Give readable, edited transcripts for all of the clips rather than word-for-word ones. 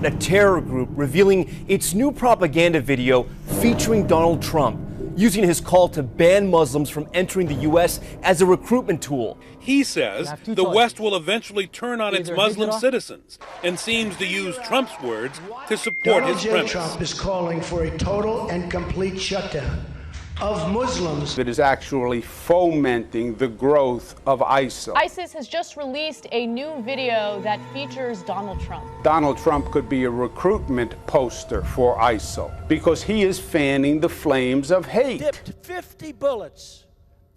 a terror group revealing its new propaganda video featuring Donald Trump, using his call to ban Muslims from entering the U.S. as a recruitment tool. He says the West will eventually turn on its Muslim citizens and seems to use Trump's words to support his premise. Trump is calling for a total and complete shutdown of Muslims. That is actually fomenting the growth of ISIL. ISIS has just released a new video that features Donald Trump. Donald Trump could be a recruitment poster for ISIL because he is fanning the flames of hate. Dipped 50 bullets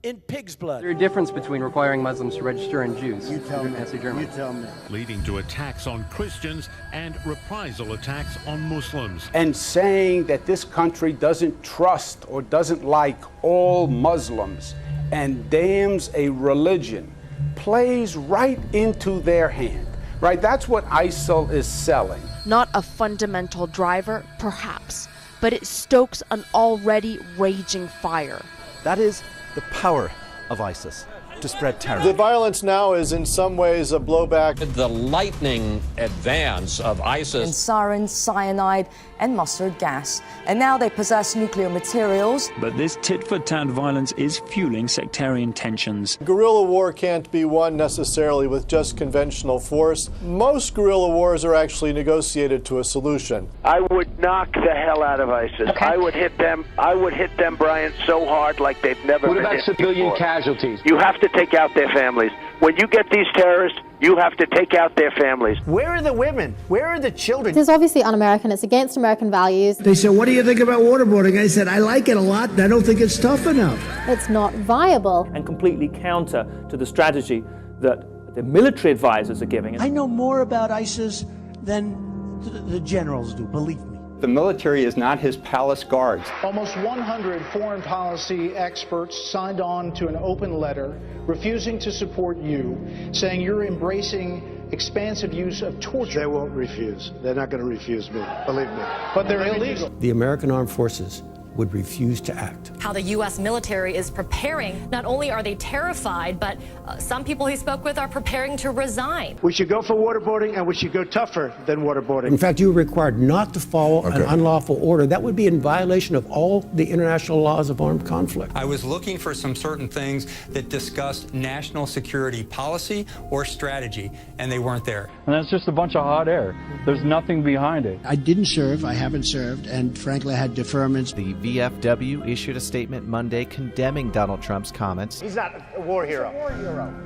in pig's blood. Is there a difference between requiring Muslims to register and Jews? You tell me. Leading to attacks on Christians and reprisal attacks on Muslims. And saying that this country doesn't trust or doesn't like all Muslims and damns a religion plays right into their hand, right? That's what ISIL is selling. Not a fundamental driver, perhaps, but it stokes an already raging fire. That is the power of ISIS to spread terror. The violence now is in some ways a blowback. The lightning advance of ISIS. And sarin, cyanide, and mustard gas. And now they possess nuclear materials. But this tit-for-tat violence is fueling sectarian tensions. Guerrilla war can't be won necessarily with just conventional force. Most guerrilla wars are actually negotiated to a solution. I would knock the hell out of ISIS. Okay. I would hit them, Brian, so hard like they've never been hit before. What about civilian casualties? You have to take out their families. When you get these terrorists, you have to take out their families. Where are the women? Where are the children? This is obviously un-American. It's against American values. They said, what do you think about waterboarding? I said, I like it a lot, and I don't think it's tough enough. It's not viable. And completely counter to the strategy that the military advisors are giving. I know more about ISIS than the generals do, believe me. The military is not his palace guards. Almost 100 foreign policy experts signed on to an open letter refusing to support you, saying you're embracing expansive use of torture. They won't refuse. They're not going to refuse me, believe me. But they're illegal. The American Armed Forces would refuse to act. How the U.S. military is preparing. Not only are they terrified, but some people he spoke with are preparing to resign. We should go for waterboarding, and we should go tougher than waterboarding. In fact, you're required not to follow an unlawful order. That would be in violation of all the international laws of armed conflict. I was looking for some certain things that discussed national security policy or strategy, and they weren't there. And that's just a bunch of hot air. There's nothing behind it. I didn't serve, I haven't served, and frankly, I had deferments. The VFW issued a statement Monday condemning Donald Trump's comments. He's not a war hero.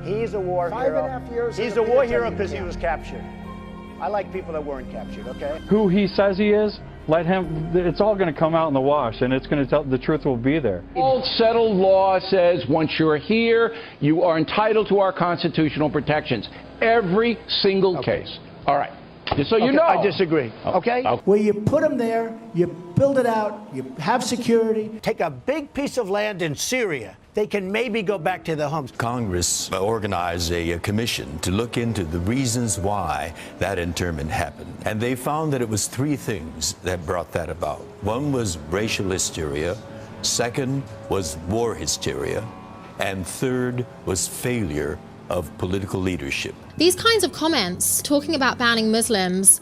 He's a war hero. 5.5 years. He's a war hero because he was captured. I like people that weren't captured, okay? Who he says he is, let him, it's all going to come out in the wash, and it's going to tell, the truth will be there. Old settled law says once you're here, you are entitled to our constitutional protections. Every single case. All right. Just so you know. I disagree. Okay? Where you put them there, you build it out, you have security. Take a big piece of land in Syria. They can maybe go back to their homes. Congress organized a commission to look into the reasons why that internment happened. And they found that it was three things that brought that about. One was racial hysteria. Second was war hysteria. And third was failure of political leadership. These kinds of comments, talking about banning Muslims,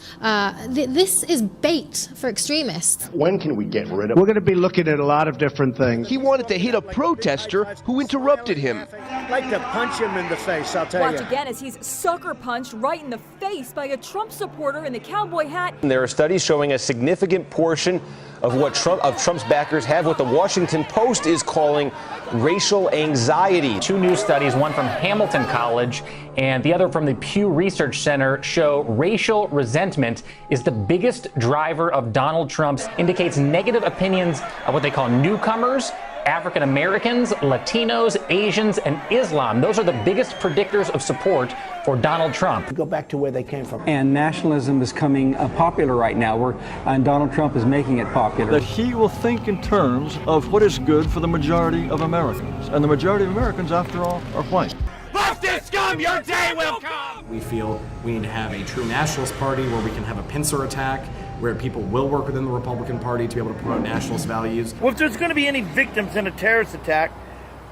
this is bait for extremists. When can we get rid of We're going to be looking at a lot of different things. He wanted to hit a protester who interrupted him. I'd like to punch him in the face, I'll tell you. Watch again as he's sucker punched right in the face by a Trump supporter in the cowboy hat. There are studies showing a significant portion of what Trump's backers have what the Washington Post is calling racial anxiety. Two new studies, one from Hamilton College and the other from the Pew Research Center, show racial resentment is the biggest driver of Donald Trump's, indicates negative opinions of what they call newcomers, African Americans, Latinos, Asians, and Islam. Those are the biggest predictors of support for Donald Trump. Go back to where they came from. And nationalism is coming popular right now, and Donald Trump is making it popular. That he will think in terms of what is good for the majority of Americans. And the majority of Americans, after all, are white. Leftist scum, your day will come! We feel we need to have a true nationalist party where we can have a pincer attack, where people will work within the Republican Party to be able to promote nationalist values. Well, if there's going to be any victims in a terrorist attack,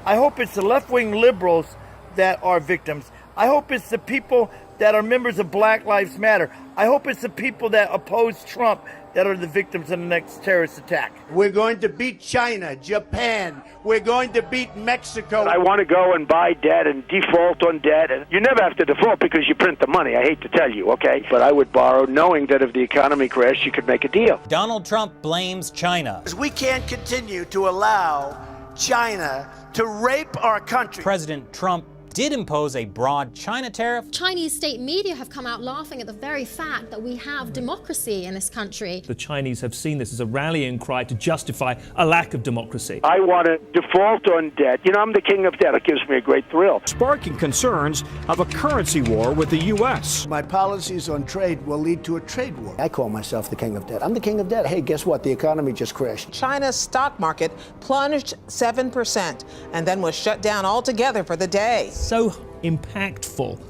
I hope it's the left-wing liberals that are victims. I hope it's the people that are members of Black Lives Matter. I hope it's the people that oppose Trump that are the victims of the next terrorist attack. We're going to beat China, Japan. We're going to beat Mexico. I want to go and buy debt and default on debt. And you never have to default because you print the money. I hate to tell you, okay? But I would borrow knowing that if the economy crashed, you could make a deal. Donald Trump blames China. We can't continue to allow China to rape our country. President Trump did impose a broad China tariff. Chinese state media have come out laughing at the very fact that we have democracy in this country. The Chinese have seen this as a rallying cry to justify a lack of democracy. I want to default on debt. You know, I'm the king of debt. It gives me a great thrill. Sparking concerns of a currency war with the U.S. My policies on trade will lead to a trade war. I call myself the king of debt. I'm the king of debt. Hey, guess what? The economy just crashed. China's stock market plunged 7% and then was shut down altogether for the day. So impactful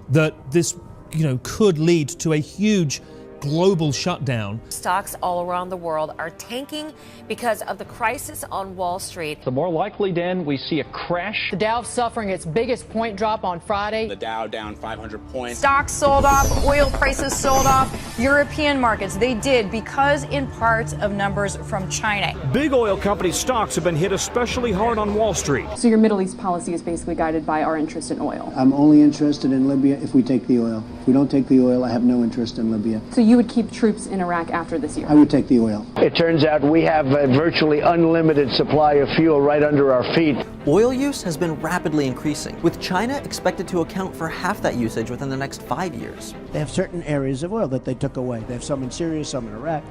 that this, could lead to a huge global shutdown. Stocks all around the world are tanking because of the crisis on Wall Street. The more likely then we see a crash. The Dow suffering its biggest point drop on Friday. The Dow down 500 points. Stocks sold off, oil prices sold off. European markets, they did because in part of numbers from China. Big oil company stocks have been hit especially hard on Wall Street. So your Middle East policy is basically guided by our interest in oil. I'm only interested in Libya if we take the oil. If we don't take the oil, I have no interest in Libya. So you would keep troops in Iraq after this year? I would take the oil. It turns out we have a virtually unlimited supply of fuel right under our feet. Oil use has been rapidly increasing, with China expected to account for half that usage within the next 5 years. They have certain areas of oil that they took away. They have some in Syria, some in Iraq.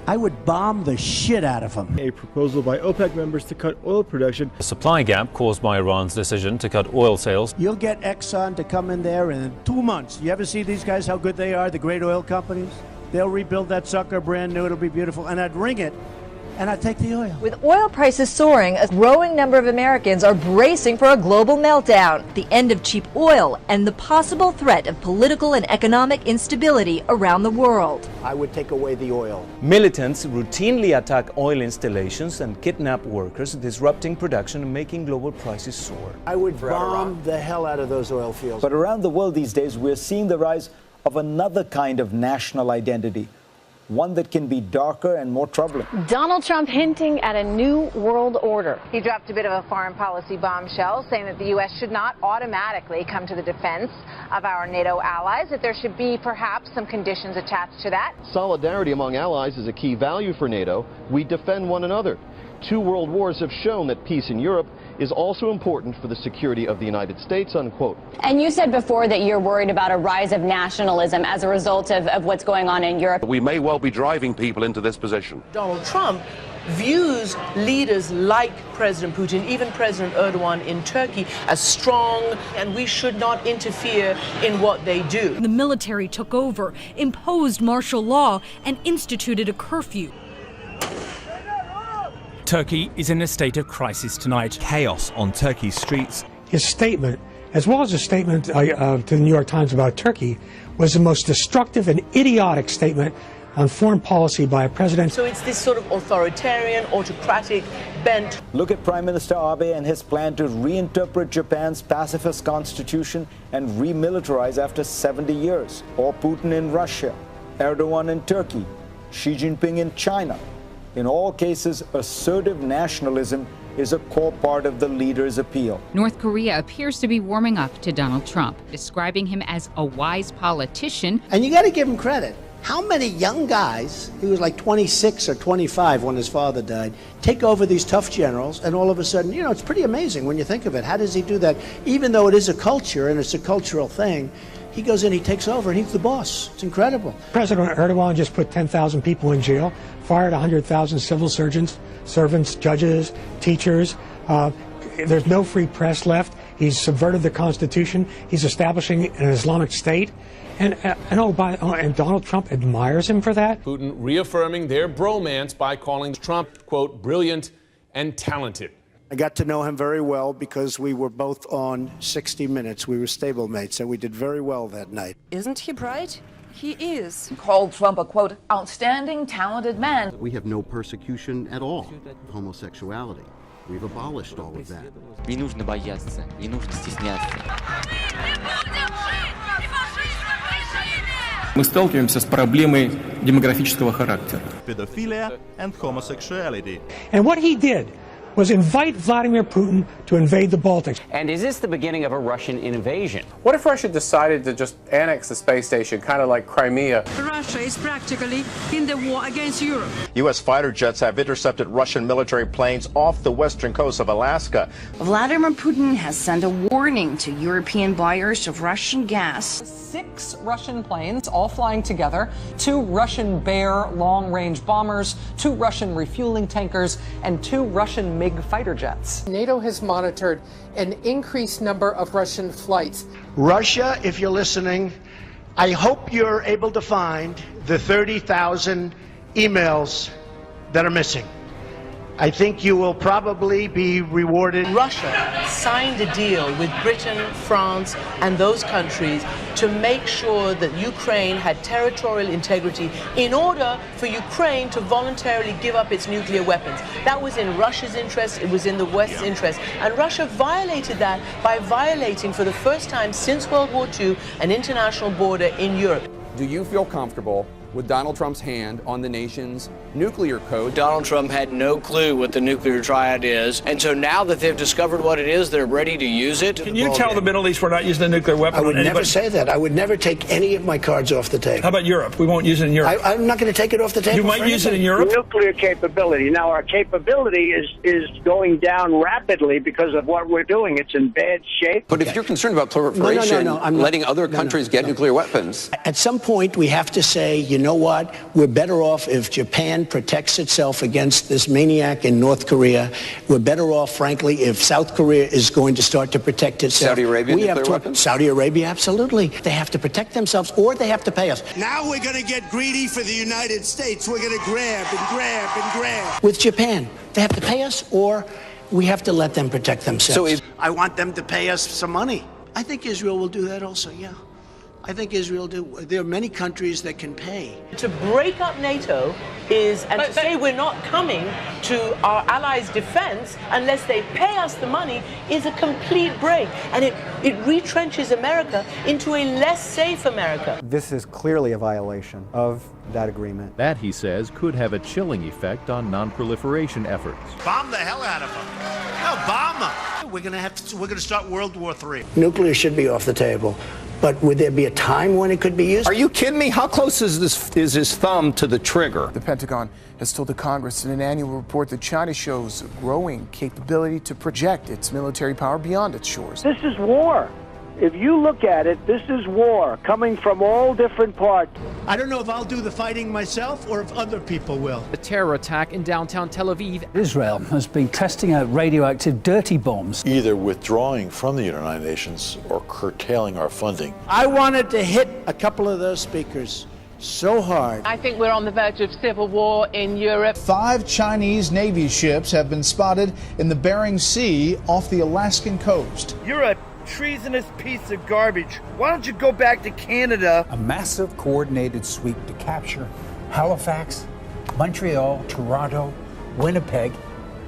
I would bomb the shit out of them. A proposal by OPEC members to cut oil production. A supply gap caused by Iran's decision to cut oil sales. You'll get Exxon to come in there in 2 months. You ever see these guys, how good they are, the great oil companies? They'll rebuild that sucker brand new. It'll be beautiful. And I'd ring it, and I'd take the oil. With oil prices soaring, a growing number of Americans are bracing for a global meltdown, the end of cheap oil, and the possible threat of political and economic instability around the world. I would take away the oil. Militants routinely attack oil installations and kidnap workers, disrupting production and making global prices soar. I would bomb the hell out of those oil fields. But around the world these days, we're seeing the rise of another kind of national identity, one that can be darker and more troubling. Donald Trump hinting at a new world order. He dropped a bit of a foreign policy bombshell, saying that the U.S. should not automatically come to the defense of our NATO allies, that there should be perhaps some conditions attached to that. Solidarity among allies is a key value for NATO. We defend one another. 2 world wars have shown that peace in Europe is also important for the security of the United States, unquote. And you said before that you're worried about a rise of nationalism as a result of what's going on in Europe. We may well be driving people into this position. Donald Trump views leaders like President Putin, even President Erdogan in Turkey, as strong, and we should not interfere in what they do. The military took over, imposed martial law, and instituted a curfew. Turkey is in a state of crisis tonight. Chaos on Turkey's streets. His statement, as well as a statement to the New York Times about Turkey, was the most destructive and idiotic statement on foreign policy by a president. So it's this sort of authoritarian, autocratic bent. Look at Prime Minister Abe and his plan to reinterpret Japan's pacifist constitution and remilitarize after 70 years. Or Putin in Russia, Erdogan in Turkey, Xi Jinping in China. In all cases, assertive nationalism is a core part of the leader's appeal. North Korea appears to be warming up to Donald Trump, describing him as a wise politician. And you got to give him credit. How many young guys, he was like 26 or 25 when his father died, take over these tough generals, and all of a sudden, it's pretty amazing when you think of it. How does he do that? Even though it is a culture and it's a cultural thing, he goes in, he takes over, and he's the boss. It's incredible. President Erdogan just put 10,000 people in jail, fired 100,000 civil servants, judges, teachers. There's no free press left. He's subverted the Constitution. He's establishing an Islamic State. And Donald Trump admires him for that. Putin reaffirming their bromance by calling Trump, quote, brilliant and talented. I got to know him very well because we were both on 60 Minutes. We were stablemates, and we did very well that night. Isn't he bright? He is. Called Trump a, quote, outstanding, talented man. We have no persecution at all of homosexuality. We've abolished all of that. Не нужно бояться, не нужно стесняться. Мы сталкиваемся с проблемой демографического характера. Pedophilia and homosexuality. And what he did was invite Vladimir Putin to invade the Baltics. And is this the beginning of a Russian invasion? What if Russia decided to just annex the space station, kind of like Crimea? Russia is practically in the war against Europe. U.S. fighter jets have intercepted Russian military planes off the western coast of Alaska. Vladimir Putin has sent a warning to European buyers of Russian gas. 6 Russian planes all flying together, 2 Russian Bear long-range bombers, 2 Russian refueling tankers, and 2 Russian MiG fighter jets. NATO has monitored an increased number of Russian flights. Russia, if you're listening, I hope you're able to find the 30,000 emails that are missing. I think you will probably be rewarded. Russia signed a deal with Britain, France, and those countries to make sure that Ukraine had territorial integrity in order for Ukraine to voluntarily give up its nuclear weapons. That was in Russia's interest, it was in the West's interest, and Russia violated that by violating, for the first time since World War II, an international border in Europe. Do you feel comfortable with Donald Trump's hand on the nation's nuclear code? Donald Trump had no clue what the nuclear triad is, and so now that they've discovered what it is, they're ready to use it. Can you tell the Middle East we're not using a nuclear weapon? I would never say that. I would never take any of my cards off the table. How about Europe? We won't use it in Europe. I'm not going to take it off the table. You might use it in Europe? Nuclear capability. Now, our capability is going down rapidly because of what we're doing. It's in bad shape. But if you're concerned about proliferation, letting other countries get nuclear weapons. At some point, we have to say, you know what? We're better off if Japan protects itself against this maniac in North Korea. We're better off, frankly, if South Korea is going to start to protect itself. Saudi Arabia, nuclear weapons? Saudi Arabia, absolutely. They have to protect themselves, or they have to pay us. Now we're going to get greedy for the United States. We're going to grab and grab and grab. With Japan, they have to pay us, or we have to let them protect themselves. So I want them to pay us some money. I think Israel will do that also, yeah. I think Israel do. There are many countries that can pay. To break up NATO is, and to say we're not coming to our allies' defense unless they pay us the money, is a complete break. And it retrenches America into a less safe America. This is clearly a violation of that agreement. That, he says, could have a chilling effect on non-proliferation efforts. Bomb the hell out of them. No, bomb them. We're going to start World War III. Nuclear should be off the table. But would there be a time when it could be used? Are you kidding me? How close is his thumb to the trigger? The Pentagon has told the Congress in an annual report that China shows a growing capability to project its military power beyond its shores. This is war. If you look at it, this is war coming from all different parts. I don't know if I'll do the fighting myself or if other people will. A terror attack in downtown Tel Aviv. Israel has been testing out radioactive dirty bombs. Either withdrawing from the United Nations or curtailing our funding. I wanted to hit a couple of those speakers so hard. I think we're on the verge of civil war in Europe. 5 Chinese Navy ships have been spotted in the Bering Sea off the Alaskan coast. You're a treasonous piece of garbage. Why don't you go back to Canada? A massive coordinated sweep to capture Halifax, Montreal, Toronto, Winnipeg,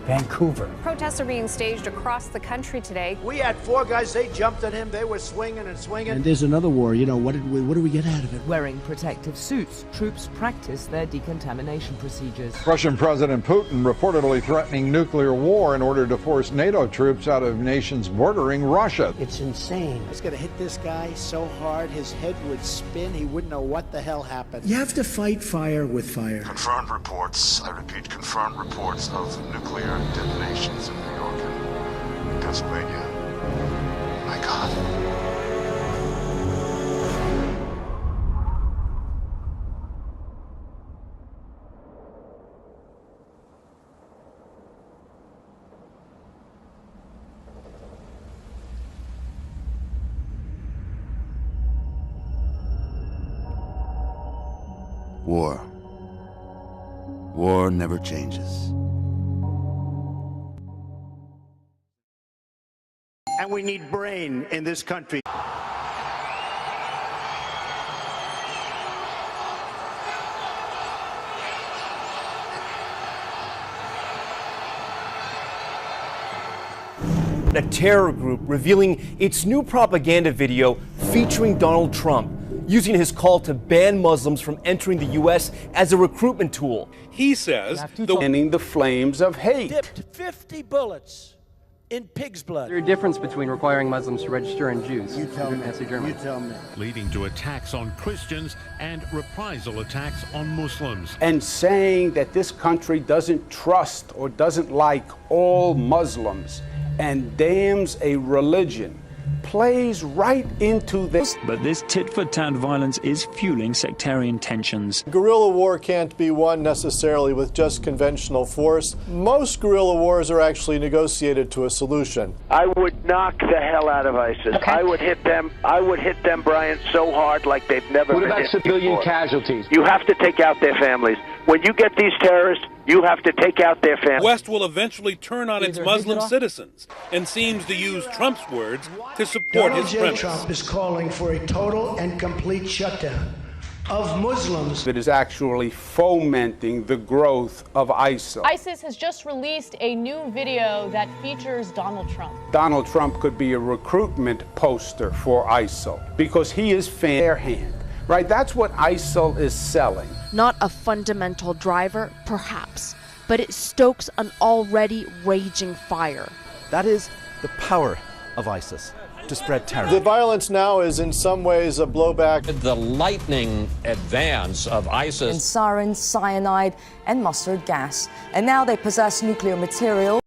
Vancouver. Protests are being staged across the country today. We had 4 guys, they jumped at him, they were swinging and swinging. And there's another war, you know, what do we get out of it? Wearing protective suits, troops practice their decontamination procedures. Russian President Putin reportedly threatening nuclear war in order to force NATO troops out of nations bordering Russia. It's insane. It's going to hit this guy so hard, his head would spin, he wouldn't know what the hell happened. You have to fight fire with fire. Confirmed reports, I repeat, confirmed reports of nuclear detonations in New York and Pennsylvania. My God. War. War never changes. And we need brain in this country. a terror group revealing its new propaganda video featuring Donald Trump, using his call to ban Muslims from entering the U.S. as a recruitment tool. He says fanning the flames of hate. Dipped 50 bullets in pig's blood. Is there a difference between requiring Muslims to register and Jews? You tell me. You tell me. Leading to attacks on Christians and reprisal attacks on Muslims. And saying that this country doesn't trust or doesn't like all Muslims and damns a religion plays right into this. But this tit-for-tat violence is fueling sectarian tensions. Guerrilla war can't be won necessarily with just conventional force. Most guerrilla wars are actually negotiated to a solution. I would knock the hell out of ISIS. Okay. I would hit them, Brian, so hard like they've never been hit before. What about civilian casualties? You have to take out their families. When you get these terrorists, you have to take out their families. West will eventually turn on its Muslim citizens and seems to use Trump's words to support his premise. Trump is calling for a total and complete shutdown of Muslims. It is actually fomenting the growth of ISIL. ISIS has just released a new video that features Donald Trump. Donald Trump could be a recruitment poster for ISIL because he is fair hand, right? That's what ISIL is selling. Not a fundamental driver, perhaps, but it stokes an already raging fire. That is the power of ISIS, to spread terror. The violence now is in some ways a blowback. The lightning advance of ISIS. Sarin, cyanide, and mustard gas. And now they possess nuclear material.